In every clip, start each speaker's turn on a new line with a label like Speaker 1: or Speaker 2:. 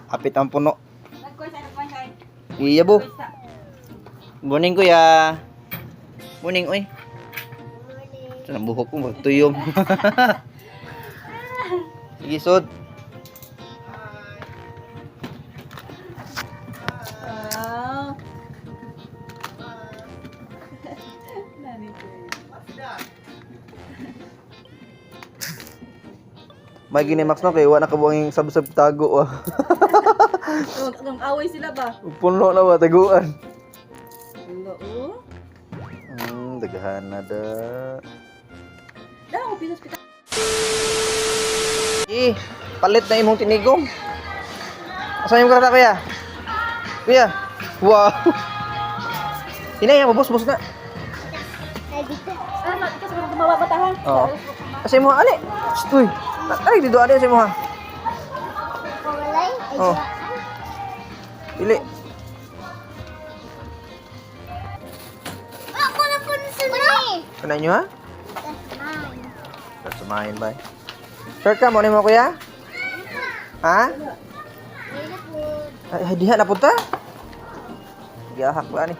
Speaker 1: Apit ang puno. Iya bu. Morning kuya. Morning oy. Sa buhok ko magtuyom. Sige sud. May ginimax no kay wala na kabuang sab-sab tago ah.
Speaker 2: Ang away sila ba?
Speaker 1: Puno na ba taguan?
Speaker 2: Oo.
Speaker 1: Daghan na da.
Speaker 2: Dala ko pinos pita.
Speaker 1: Palit na imong tinigong. Asan yung karata kuya? Kuya. Wow. Hinay mo boss na.
Speaker 2: Ito sa mga gumawa batahan.
Speaker 1: Oo. Kasi mo ali. Stoy. Ay dito ada si mo ha. Oh. Pili.
Speaker 3: Ako na po na sila.
Speaker 1: Kana nyo ha? Samahin ba? Sir ka mo ni mo kuya? Ha? Ay diha na punta? Gihak ba ni?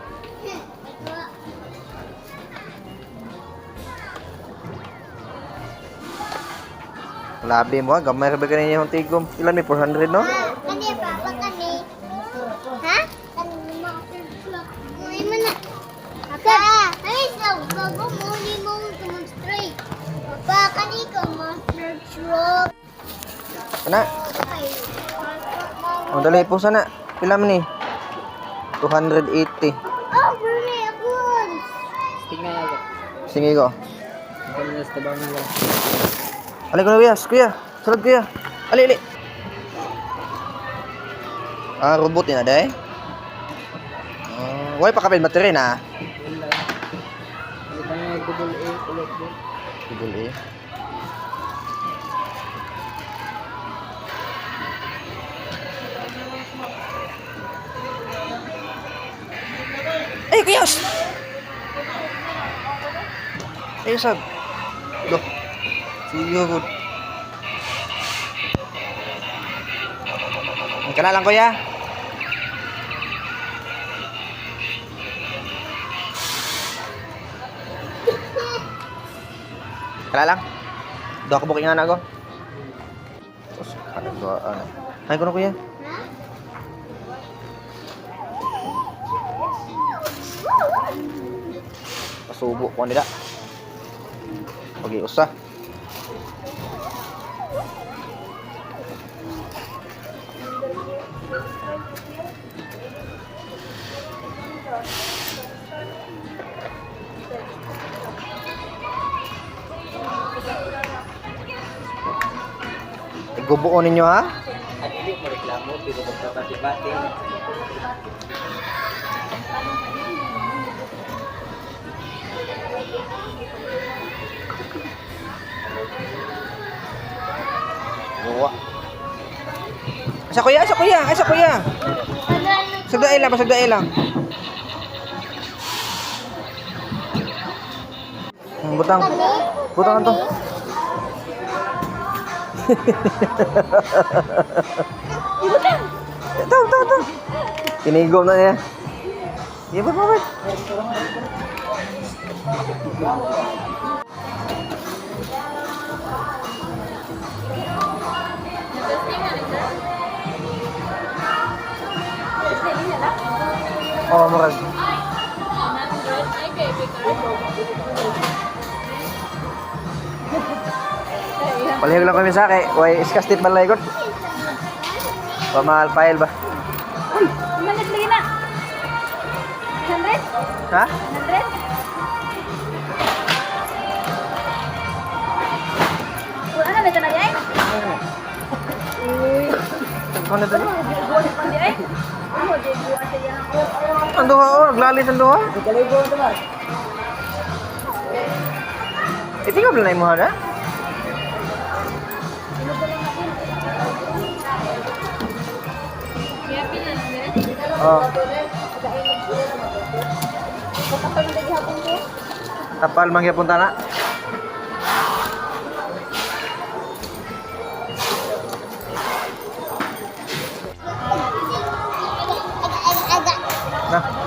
Speaker 1: Labi mo, gamay ra ba kanina yung tigom? Ilan may 400 no?
Speaker 3: Kani pa, kani. Ha? Kani mo. Muli mo na. Papa, ay sa bago mo ni mo demonstrate. Papa, kani ko master stroke.
Speaker 1: Kana? Oh, dali po sana. Pila man ni? 280.
Speaker 3: Oh, Brunei ako.
Speaker 2: Tingnan ako.
Speaker 1: Sige ko.
Speaker 2: Ang tabang na lang.
Speaker 1: Ali ko na kuya. Sarap kuya. Ali. Robot din na day. Why pa kapit battery na? Double A. Eh, kuya! Ayo, sab. Loh. Sige, good. Kana lang, kuya. Kana lang. Do ako bookingan ako. Tapos, ano ba? Ay, kuno, kuya. Pasubo ko nila. Pag-iusa. Gubuon ninyo ha?
Speaker 2: At hindi mo reklamo, pero magpapatibati.
Speaker 1: Buwa. Asa kuya. Sagdae lang. Butang to.
Speaker 3: Ibutang.
Speaker 1: Ito. Tinigom na niya. Iya ba? Oh, murag. Palihog lang kami sa kay way iskastit man laykot. Pamahal file ba?
Speaker 2: Uy, malit lagi na. 100?
Speaker 1: Ha?
Speaker 2: 100? Ano na tanay ay? Uy.
Speaker 1: Ano na dali?
Speaker 2: Buwan pa di ay. Ano di buwan sa yan.
Speaker 1: Ang duha oh, naglalis ang duha.
Speaker 2: Kalibo to ba?
Speaker 1: Tingnan mo na mo ha. Oh. Tapal mangyapon ta na. Na.